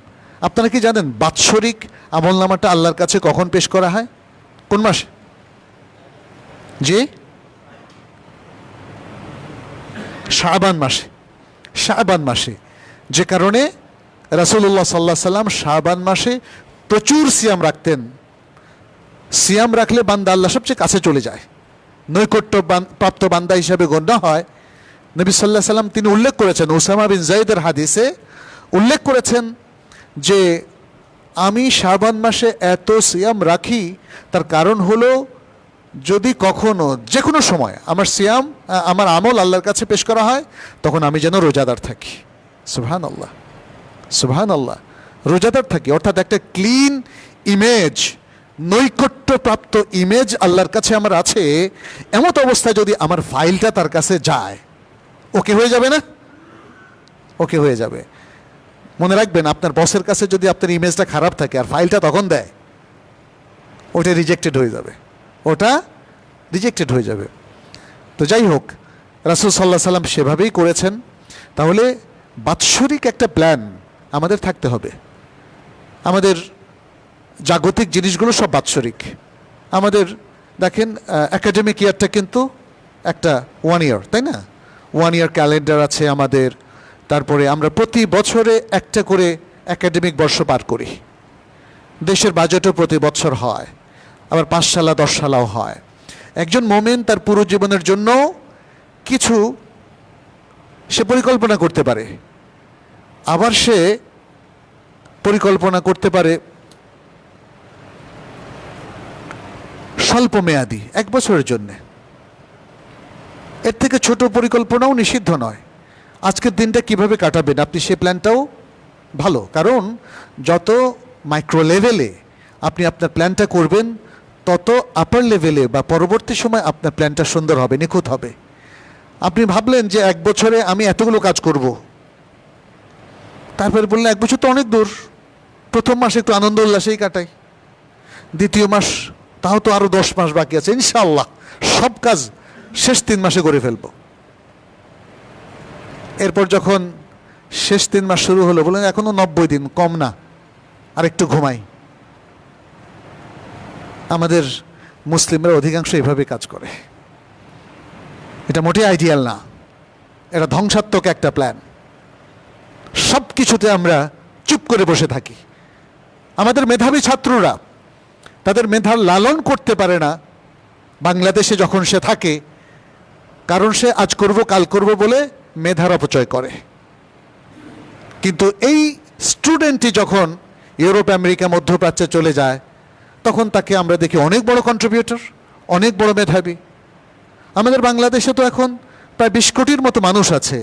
আপনারা কি জানেন বাৎসরিক আমলনামাটা আল্লাহর কাছে কখন পেশ করা হয়? কোন মাসে? জি, শাবান মাসে। শাবান মাসে, যে কারণে রাসূলুল্লাহ সাল্লাল্লাহু আলাইহি সাল্লাম শাবান মাসে প্রচুর সিয়াম রাখতেন। সিয়াম রাখলে বান্দা আল্লাহ সবচেয়ে কাছে চলে যায়, নৈকট্য প্রাপ্ত বান্দা হিসাবে গণ্য হয়। নবী সাল্লাল্লাহু আলাইহি সাল্লাম তিনি উল্লেখ করেছেন, উসামা বিন যায়েদের হাদিসে উল্লেখ করেছেন যে আমি শাবান মাসে এত সিয়াম রাখি, তার কারণ হলো যদি কখনো যে কোনো সময় আমার সিয়াম, আমার আমল আল্লাহর কাছে পেশ করা হয়, তখন আমি যেন রোজাদার থাকি। সুবহানাল্লাহ, সুবহানাল্লাহ, রোজাদার থাকি, অর্থাৎ একটা ক্লিন ইমেজ, নৈকট্যপ্রাপ্ত ইমেজ আল্লাহর কাছে আমার আছে। এমত অবস্থায় যদি আমার ফাইলটা তার কাছে যায়, ওকে হয়ে যাবে না? ওকে হয়ে যাবে। মনে রাখবেন, আপনার বসের কাছে যদি আপনার ইমেজটা খারাপ থাকে আর ফাইলটা তখন দেয়, ওটা রিজেক্টেড হয়ে যাবে, ওটা রিজেক্টেড হয়ে যাবে। তো যাই হোক, রাসূল সাল্লাল্লাহু আলাইহি সাল্লাম সেভাবেই করেছেন। তাহলে বাৎসরিক একটা প্ল্যান আমাদের থাকতে হবে। আমাদের জাগতিক জিনিসগুলো সব বাৎসরিক। আমাদের দেখেন একাডেমিক ইয়ারটা কিন্তু একটা 1 ইয়ার, তাই না? 1 ইয়ার ক্যালেন্ডার আছে আমাদের। তারপরে আমরা প্রতি বছরে একটা করে একাডেমিক বর্ষ পার করি। দেশের বাজেটও প্রতি বছর হয়, আবার 5 সালা 10 সালাও হয়। একজন মোমেন তার পুরো জীবনের জন্য কিছু সে পরিকল্পনা করতে পারে, আবার সে পরিকল্পনা করতে পারে স্বল্প মেয়াদী 1 বছরের জন্যে। এর থেকে ছোট পরিকল্পনাও নিষিদ্ধ নয়। আজকের দিনটা কিভাবে কাটাবেন আপনি সে প্ল্যানটাও ভালো, কারণ যত মাইক্রো লেভেলে আপনি আপনার প্ল্যানটা করবেন তত আপার লেভেলে বা পরবর্তী সময় আপনার প্ল্যানটা সুন্দর হবে, নিখুঁত হবে। আপনি ভাবলেন যে 1 বছরে আমি এতগুলো কাজ করব, তারপরে বললেন 1 বছর তো অনেক দূর, প্রথম মাসে একটু আনন্দ উল্লাসেই কাটাই, দ্বিতীয় মাস তাও তো আরও 10 মাস বাকি আছে, ইনশাআল্লাহ সব কাজ শেষ 3 মাসে করে ফেলবো। এরপর যখন শেষ 3 মাস শুরু হলো, বললেন এখনো 90 দিন, কম না, আর একটু ঘুমাই। আমাদের মুসলিমরা অধিকাংশ এভাবে কাজ করে। এটা মোটেই আইডিয়াল না, এটা ধ্বংসাত্মক একটা প্ল্যান। সব কিছুতে আমরা চুপ করে বসে থাকি। আমাদের মেধাবী ছাত্ররা তাদের মেধার লালন করতে পারে না বাংলাদেশে যখন সে থাকে, কারণ সে আজ করব কাল করব বলে মেধার অপচয় করে। কিন্তু এই স্টুডেন্টটি যখন ইউরোপ, আমেরিকা, মধ্যপ্রাচ্যে চলে যায়, তখন তাকে আমরা দেখি অনেক বড় কন্ট্রিবিউটর, অনেক বড় মেধাবী। আমাদের বাংলাদেশে তো এখন প্রায় 20 কোটির মতো মানুষ আছে,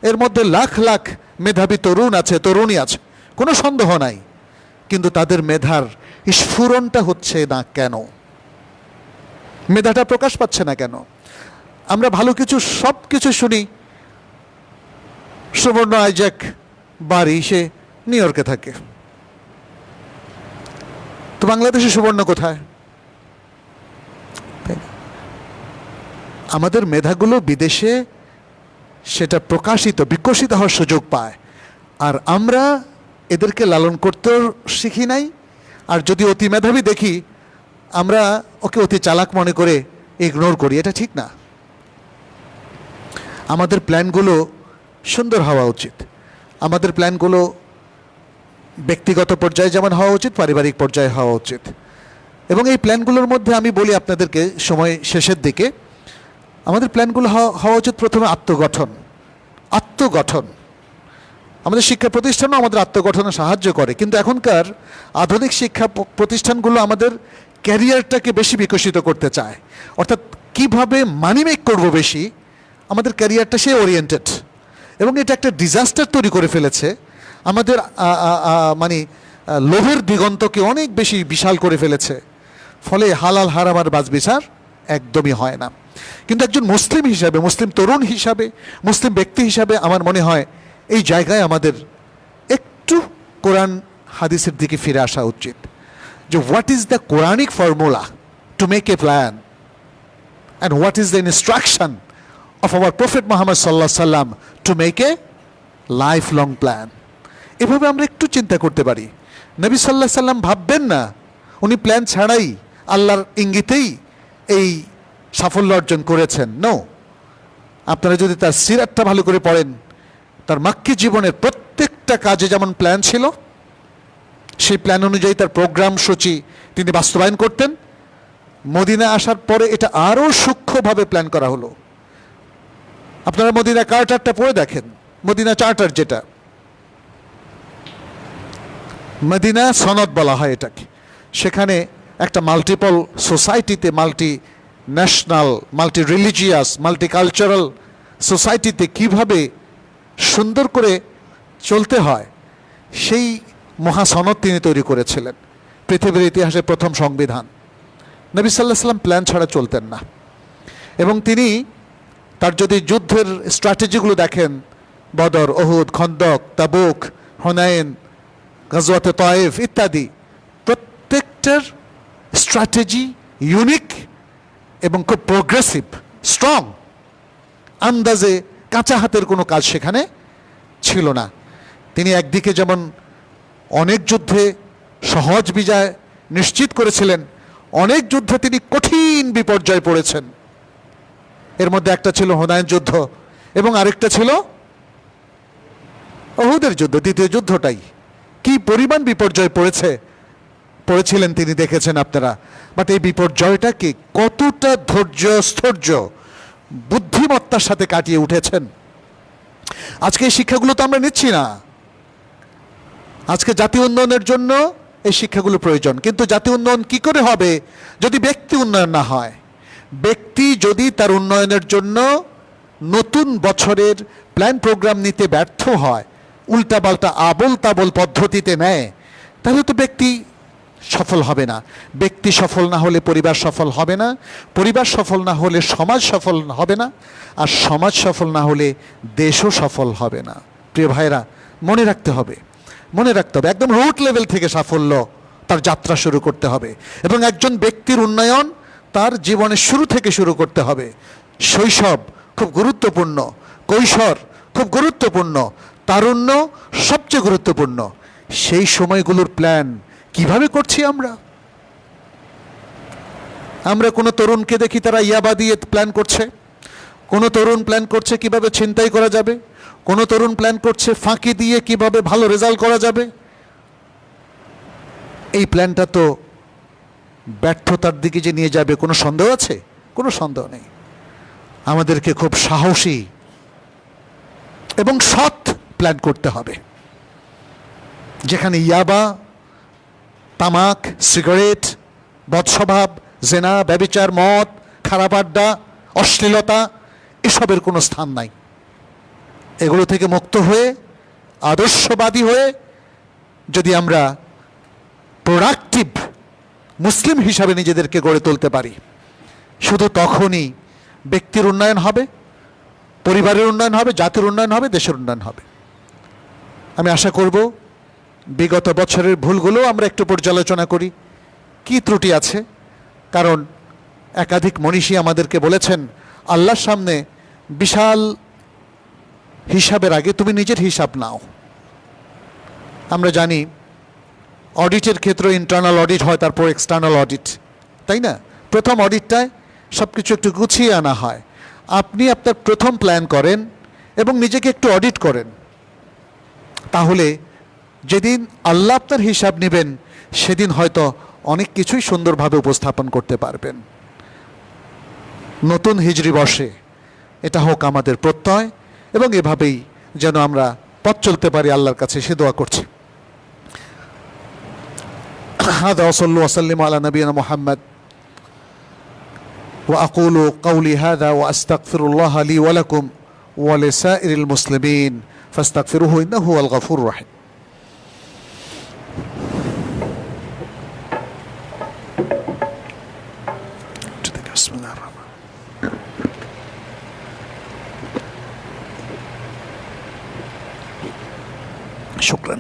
এর মধ্যে লাখ লাখ মেধাবী তরুণ আছে, তরুণী আছে, কোনো সন্দেহ নাই। কিন্তু তাদের মেধার স্ফুরণটা হচ্ছে না কেন? মেধাটা প্রকাশ পাচ্ছে না কেন? আমরা ভালো কিছু সব কিছু শুনি, সুবর্ণ আইজ্যাক বাড়ি, সে নিউ ইয়র্কে থাকে, তো বাংলাদেশে সুবর্ণ কোথায়? আমাদের মেধাগুলো বিদেশে সেটা প্রকাশিত, বিকশিত হওয়ার সুযোগ পায়, আর আমরা এদেরকে লালন করতেও শিখি নাই। আর যদি অতি মেধাবী দেখি, আমরা ওকে অতি চালাক মনে করে ইগনোর করি। এটা ঠিক না। আমাদের প্ল্যানগুলো সুন্দর হওয়া উচিত। আমাদের প্ল্যানগুলো ব্যক্তিগত পর্যায়ে যেমন হওয়া উচিত, পারিবারিক পর্যায়ে হওয়া উচিত। এবং এই প্ল্যানগুলোর মধ্যে আমি বলি আপনাদেরকে সময় শেষের দিকে, আমাদের প্ল্যানগুলো হওয়া উচিত প্রথমে আত্মগঠন। আত্মগঠন, আমাদের শিক্ষা প্রতিষ্ঠানও আমাদের আত্মগঠনে সাহায্য করে, কিন্তু এখনকার আধুনিক শিক্ষা প্রতিষ্ঠানগুলো আমাদের ক্যারিয়ারটাকে বেশি বিকশিত করতে চায়, অর্থাৎ কিভাবে মানি মেক করবো বেশি, আমাদের ক্যারিয়ারটা সে ওরিয়েন্টেড। এবং এটা একটা ডিজাস্টার তৈরি করে ফেলেছে। আমাদের মানে লোভের দিগন্তকে অনেক বেশি বিশাল করে ফেলেছে, ফলে হালাল হারাম আর বাছবিচার একদমই হয় না। কিন্তু একজন মুসলিম হিসাবে, মুসলিম তরুণ হিসাবে, মুসলিম ব্যক্তি হিসাবে আমার মনে হয় এই জায়গায় আমাদের একটু কোরআন হাদিসের দিকে ফিরে আসা উচিত, যে what is the Quranic formula to make a plan, and what is the instruction of our Prophet Muhammad sallallahu alaihi wasallam to make a lifelong plan. এভাবে আমরা একটু চিন্তা করতে পারি। নবী সাল্লাল্লাহু আলাইহি সাল্লাম ভাববেন না, উনি প্ল্যান ছাড়াই আল্লাহর ইঙ্গিতেই এই সাফল্য অর্জন করেছেন। নো, আপনারা যদি তার সিরাতটা ভালো করে পড়েন, তার মাক্কি জীবনের প্রত্যেকটা কাজে যেমন প্ল্যান ছিল, সেই প্ল্যান অনুযায়ী তার প্রোগ্রাম সূচি তিনি বাস্তবায়ন করতেন। মদিনা আসার পরে এটা আরও সূক্ষ্মভাবে প্ল্যান করা হলো। আপনারা মদিনা চার্টারটা পড়ে দেখেন, মদিনা চার্টার, যেটা মদিনা সনদ বলা হয় এটাকে, সেখানে একটা মাল্টিপল সোসাইটিতে, multi national, multi religious, multi cultural সোসাইটিতে কিভাবে সুন্দর করে চলতে হয় সেই মহাসনদ তিনি তৈরি করেছিলেন। পৃথিবীর ইতিহাসে প্রথম সংবিধান। নবী সাল্লাল্লাহু আলাইহি সাল্লাম প্ল্যান ছাড়া চলতেন না। এবং তিনি তার যদি যুদ্ধের স্ট্র্যাটেজিগুলো দেখেন, বদর, ওহুদ, খন্দক, তাবুক, হুনাইন, গাজওয়াতে তায়েফ ইত্যাদি, প্রত্যেকটার স্ট্র্যাটেজি ইউনিক এবং খুব প্রোগ্রেসিভ, স্ট্রং। আন্দাজে কাঁচা হাতের কোনো কাজ সেখানে ছিল না। তিনি একদিকে যেমন অনেক যুদ্ধে সহজ বিজয় নিশ্চিত করেছিলেন, অনেক যুদ্ধে তিনি কঠিন বিপর্যয় পড়েছেন। এর মধ্যে একটা ছিল হুনাইন যুদ্ধ এবং আরেকটা ছিল উহুদের যুদ্ধ, দ্বিতীয় যুদ্ধটাই। কি পরিমাণ বিপর্যয় পড়েছিলেন তিনি দেখেছেন আপনারা। বাট এই বিপর্যয়টাকে কতটা ধৈর্য স্থৈর্য বুদ্ধিমত্তার সাথে কাটিয়ে উঠেছেন। আজকে এই শিক্ষাগুলো তো আমরা নিচ্ছি না। আজকে জাতীয় উন্নয়নের জন্য এই শিক্ষাগুলো প্রয়োজন, কিন্তু জাতীয় উন্নয়ন কি করে হবে যদি ব্যক্তি উন্নয়ন না হয়? ব্যক্তি যদি তার উন্নয়নের জন্য নতুন বছরের প্ল্যান প্রোগ্রাম নিতে ব্যর্থ হয়, উল্টাপাল্টা আবোল তাবোল পদ্ধতিতে নেয়, তাহলে তো ব্যক্তি সফল হবে না। ব্যক্তি সফল না হলে পরিবার সফল হবে না, পরিবার সফল না হলে সমাজ সফল হবে না, আর সমাজ সফল না হলে দেশও সফল হবে না। প্রিয় ভাইরা, মনে রাখতে হবে, একদম রুট লেভেল থেকে সাফল্য তার যাত্রা শুরু করতে হবে। এবং একজন ব্যক্তির উন্নয়ন তার জীবনের শুরু থেকে শুরু করতে হবে। শৈশব খুব গুরুত্বপূর্ণ, কৈশোর খুব গুরুত্বপূর্ণ, তারুণ্য সবচেয়ে গুরুত্বপূর্ণ। সেই সময়গুলোর প্ল্যান কিভাবে করছি আমরা কোনো তরুণকে দেখি তারা ইয়াবা দিয়ে প্ল্যান করছে, কোনো তরুণ প্ল্যান করছে কিভাবে ছিনতাই করা যাবে, কোনো তরুণ প্ল্যান করছে ফাঁকি দিয়ে কিভাবে ভালো রেজাল্ট করা যাবে। এই প্ল্যানটা তো ব্যর্থতার দিকে যে নিয়ে যাবে কোনো সন্দেহ আছে? কোনো সন্দেহ নেই। আমাদেরকে খুব সাহসী এবং সৎ প্ল্যান করতে হবে, যেখানে ইয়াবা, তামাক, সিগারেট, বদস্বভাব, জেনা, ব্যভিচার, মদ, খারাপ আড্ডা, অশ্লীলতা এসবের কোনো স্থান নাই। এগুলো থেকে মুক্ত হয়ে আদর্শবাদী হয়ে যদি আমরা প্রোডাক্টিভ মুসলিম হিসাবে নিজেদেরকে গড়ে তুলতে পারি, শুধু তখনই ব্যক্তির উন্নয়ন হবে, পরিবারের উন্নয়ন হবে, জাতির উন্নয়ন হবে, দেশের উন্নয়ন হবে। আমি আশা করব বিগত বছরের ভুলগুলো আমরা একটু পর্যালোচনা করি, কি ত্রুটি আছে। কারণ একাধিক মনীষী আমাদেরকে বলেছেন আল্লাহর সামনে বিশাল হিসাবের আগে তুমি নিজের হিসাব নাও। আমরা জানি অডিটের ক্ষেত্রে ইন্টারনাল অডিট হয়, তারপর এক্সটার্নাল অডিট, তাই না? প্রথম অডিটটায় সব কিছু একটু গুছিয়ে আনা হয়। আপনি আপনার প্রথম প্ল্যান করেন এবং নিজেকে একটু অডিট করেন, তাহলে যেদিন আল্লাহ আপনার হিসাব নেবেন সেদিন হয়তো অনেক কিছুই সুন্দরভাবে উপস্থাপন করতে পারবেন। নতুন হিজরি বর্ষে এটা হোক আমাদের প্রত্যয়, এবং এভাবেই যেন আমরা পথ চলতে পারি আল্লাহর কাছে, সে দোয়া করছি। هذا وصلوا وسلموا على نبينا محمد وأقول قولي هذا وأستغفر الله لي ولكم ولسائر المسلمين فاستغفروه إنه هو الغفور الرحيم. بسم الله الرحمن الرحيم. شكرا.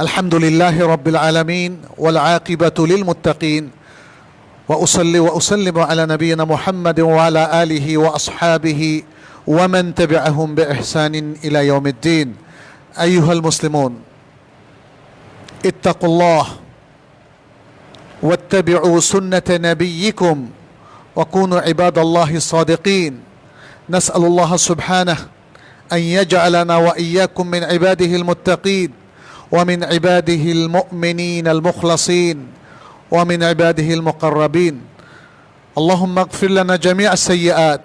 الحمد لله رب العالمين والعاقبة للمتقين وأصلي وأسلم على نبينا محمد وعلى آله وأصحابه ومن تبعهم بإحسان إلى يوم الدين. أيها المسلمون اتقوا الله واتبعوا سنة نبيكم وكونوا عباد الله الصادقين. نسأل الله سبحانه أن يجعلنا وإياكم من عباده المتقين ومن عباده المؤمنين المخلصين ومن عباده المقربين. اللهم اغفر لنا جميع السيئات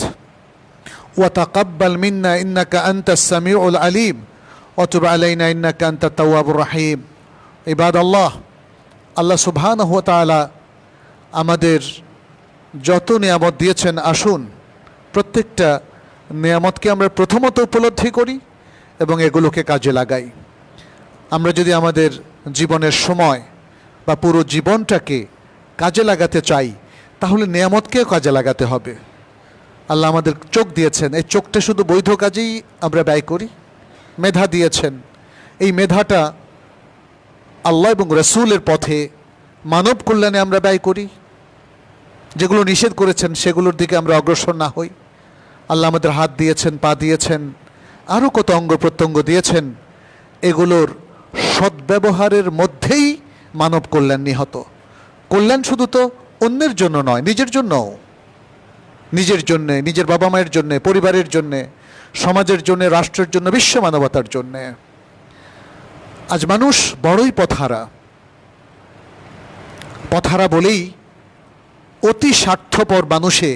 وتقبل منا إنك أنت السميع العليم وتب علينا إنك أنت التواب الرحيم. عباد الله, আল্লাহ সুবহানাহু ওয়া তাআলা আমাদের যত নিয়ামত দিয়েছেন, আসুন প্রত্যেকটা নিয়ামতকে আমরা প্রথমত উপলব্ধি করি এবং এগুলোকে কাজে লাগাই। আমরা যদি আমাদের জীবনের সময় বা পুরো জীবনটাকে কাজে লাগাতে চাই, তাহলে নিয়ামতকেও কাজে লাগাতে হবে। আল্লাহ আমাদের চোখ দিয়েছেন, এই চোখটা শুধু বৈধ কাজেই আমরা ব্যয় করি। মেধা দিয়েছেন, এই মেধাটা আল্লাহ এবং রসুলের পথে মানব কল্যাণে আমরা ব্যয় করি। যেগুলো নিষেধ করেছেন সেগুলোর দিকে আমরা অগ্রসর না হই। আল্লাহ আমাদের হাত দিয়েছেন, পা দিয়েছেন, আরও কত অঙ্গ প্রত্যঙ্গ দিয়েছেন, এগুলোর সদ্ব্যবহারের মধ্যেই মানব কল্যাণ নিহত। কল্যাণ শুধু তো অন্যের জন্য নয়, নিজের জন্যও। নিজের জন্যে, নিজের বাবা মায়ের জন্যে, পরিবারের জন্যে, সমাজের জন্যে, রাষ্ট্রের জন্য, বিশ্ব মানবতার জন্যে। আজ মানুষ বড়ই পথহারা। পথহারা বলেই অতি স্বার্থপর মানুষে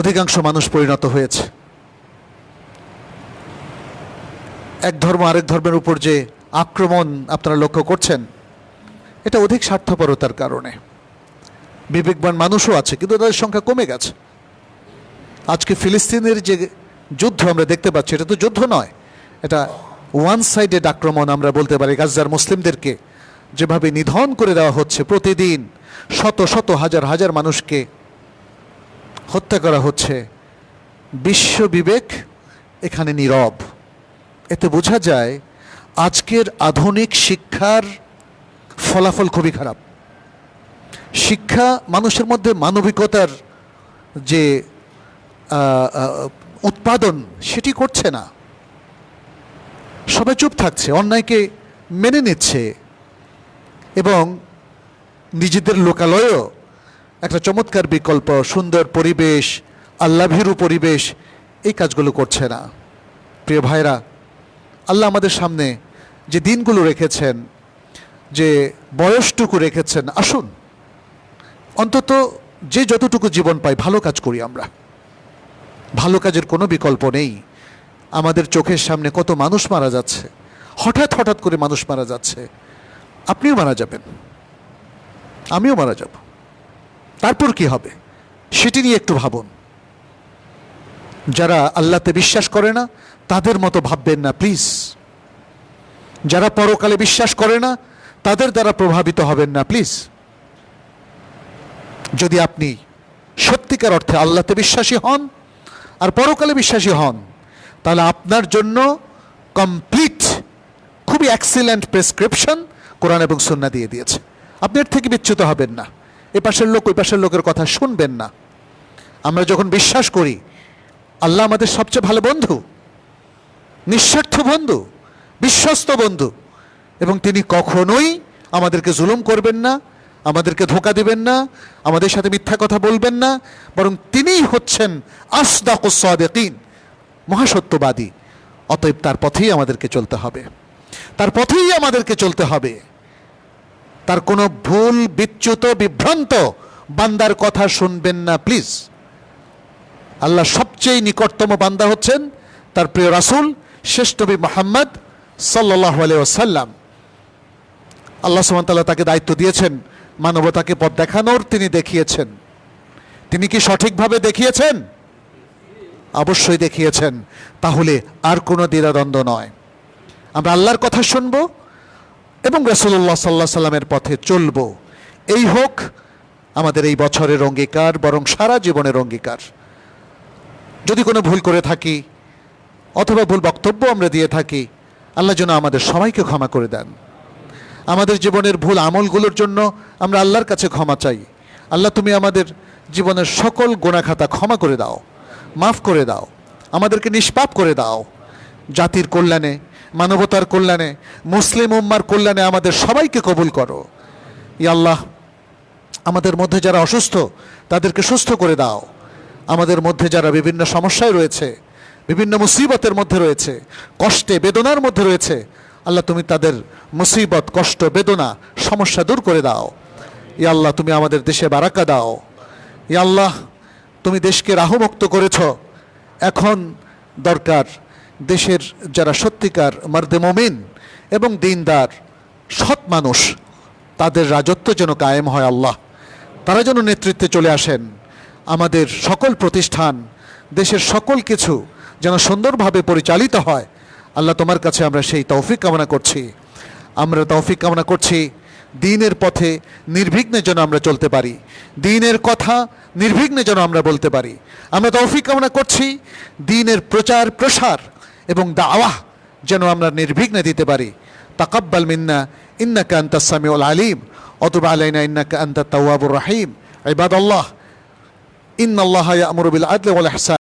অধিকাংশ মানুষ পরিণত হয়েছে। এক ধর্ম আরেক ধর্মের উপর যে আক্রমণ আপনারা লক্ষ্য করছেন, এটা অধিক স্বার্থপরতার কারণে। বিবেকবান মানুষও আছে, কিন্তু তাদের সংখ্যা কমে গেছে। আজকে ফিলিস্তিনের যে যুদ্ধ আমরা দেখতে পাচ্ছি, এটা তো যুদ্ধ নয়, এটা ওয়ান সাইডেড আক্রমণ আমরা বলতে পারি। গাজার মুসলিমদেরকে যেভাবে নিধন করে দেওয়া হচ্ছে, প্রতিদিন শত শত হাজার হাজার মানুষকে হত্যা করা হচ্ছে, বিশ্ব বিবেক এখানে নীরব। এতে বোঝা যায় আজকের আধুনিক শিক্ষার ফলাফল খুবই খারাপ। শিক্ষা মানুষের মধ্যে মানবিকতার যে উৎপাদন, সেটি করছে না। সবাই চুপ থাকছে, অন্যায়কে মেনে নিচ্ছে এবং নিজেদের লোকালয়েও একটা চমৎকার বিকল্প, সুন্দর পরিবেশ, আল্লাভীরু পরিবেশ, এই কাজগুলো করছে না। প্রিয় ভাইরা, আল্লাহ আমাদের সামনে যে দিনগুলো রেখেছেন, যে বয়সটুকু রেখেছেন, আসুন অন্তত যে যতটুকু জীবন পাই ভালো কাজ করি আমরা। ভালো কাজের কোনো বিকল্প নেই। আমাদের চোখের সামনে কত মানুষ মারা যাচ্ছে, হঠাৎ হঠাৎ করে মানুষ মারা যাচ্ছে। আপনিও মারা যাবেন, আমিও মারা যাব। তারপর কি হবে সেটি নিয়ে একটু ভাবুন। যারা আল্লাহতে বিশ্বাস করে না তাদের মতো ভাববেন না প্লিজ। যারা পরকালে বিশ্বাস করে না তাদের দ্বারা প্রভাবিত হবেন না প্লিজ। যদি আপনি সত্যিকার অর্থে আল্লাহতে বিশ্বাসী হন আর পরকালে বিশ্বাসী হন, তাহলে আপনার জন্য কমপ্লিট, খুবই এক্সিলেন্ট প্রেসক্রিপশন কোরআন এবং সুন্নাহ দিয়ে দিয়েছে। আপনি এর থেকে বিচ্যুত হবেন না। এ পাশের লোক ওই পাশের লোকের কথা শুনবেন না। আমরা যখন বিশ্বাস করি আল্লাহ আমাদের সবচেয়ে ভালো বন্ধু, নিঃস্বার্থ বন্ধু, বিশ্বস্ত বন্ধু, এবং তিনি কখনোই আমাদেরকে জুলুম করবেন না, আমাদেরকে ধোঁকা দিবেন না, আমাদের সাথে মিথ্যা কথা বলবেন না, বরং তিনিই হচ্ছেন আসদাকুস সাদিকিন, মহাসত্যবাদী। অতএব তার পথেই আমাদেরকে চলতে হবে, তার পথেই আমাদেরকে চলতে হবে। তার কোনো ভুল, বিচ্যুত, বিভ্রান্ত বান্দার কথা শুনবেন না প্লিজ। আল্লাহ সবচেয়ে নিকটতম বান্দা হচ্ছেন তার প্রিয় রাসূল শেষ নবী মুহাম্মদ সাল্লাল্লাহু আলাইহি ওয়াসাল্লাম। আল্লাহ সুবহানাহু ওয়া তাআলা তাকে দায়িত্ব দিয়েছেন মানবতাকে পথ দেখানোর। তিনি দেখিয়েছেন। তিনি কি সঠিকভাবে দেখিয়েছেন? অবশ্যই দেখিয়েছেন। তাহলে আর কোনো দ্বিধাদ্বন্দ্ব নয়। আমরা আল্লাহর কথা শুনব এবং রাসূলুল্লাহ সাল্লাল্লাহু আলাইহি সাল্লামের পথে চলব। এই হোক আমাদের এই বছরের অঙ্গীকার, বরং সারা জীবনের অঙ্গীকার। যদি কোনো ভুল করে থাকি অথবা ভুল বক্তব্য আমরা দিয়ে থাকি, আল্লাহ যেন আমাদের সবাইকে ক্ষমা করে দেন। আমাদের জীবনের ভুল আমলগুলোর জন্য আমরা আল্লাহর কাছে ক্ষমা চাই। আল্লাহ, তুমি আমাদের জীবনের সকল গুনাহ খাতা ক্ষমা করে দাও, মাফ করে দাও, আমাদেরকে নিষ্পাপ করে দাও। জাতির কল্যাণে, মানবতার কল্যাণে, মুসলিম উম্মার কল্যাণে আমাদের সবাইকে কবুল করো। ইয়া আল্লাহ, আমাদের মধ্যে যারা অসুস্থ তাদেরকে সুস্থ করে দাও। আমাদের মধ্যে যারা বিভিন্ন সমস্যায় রয়েছে, বিভিন্ন মুসিবতের মধ্যে রয়েছে, কষ্টে বেদনার মধ্যে রয়েছে, আল্লাহ তুমি তাদের মুসিবত, কষ্ট, বেদনা, সমস্যা দূর করে দাও। ইয়া আল্লাহ, তুমি আমাদের দেশে বারাকা দাও। ইয়া আল্লাহ, তুমি দেশকে রাহুমুক্ত করেছ। এখন দরকার দেশের যারা সত্যিকার মর্দে মুমিন এবং দিনদার সৎ মানুষ, তাদের রাজত্ব যেন কায়েম হয়। আল্লাহ, তারা যেন নেতৃত্বে চলে আসেন। আমাদের সকল প্রতিষ্ঠান, দেশের সকল কিছু যেন সুন্দরভাবে পরিচালিত হয়। আল্লাহ, তোমার কাছে আমরা সেই তৌফিক কামনা করছি। আমরা তৌফিক কামনা করছি দ্বীনের পথে নির্বিঘ্নে যেন আমরা চলতে পারি, দ্বীনের কথা নির্বিঘ্নে যেন আমরা বলতে পারি। আমরা তৌফিক কামনা করছি দ্বীনের প্রচার, প্রসার এবং দাওয়াহ যেন আমরা নির্বিঘ্নে দিতে পারি। তাকাব্বাল মিন্না ইন্নাকা আনতাস সামিউল আলিম ওয়া তুব আলাইনা ইন্নাকা আনতাত তাওয়াবুর রহিম। ইবাদাল্লাহ, ইন্নাল্লাহা ইয়া'মুরু বিল আদলি ওয়াল ইহসান।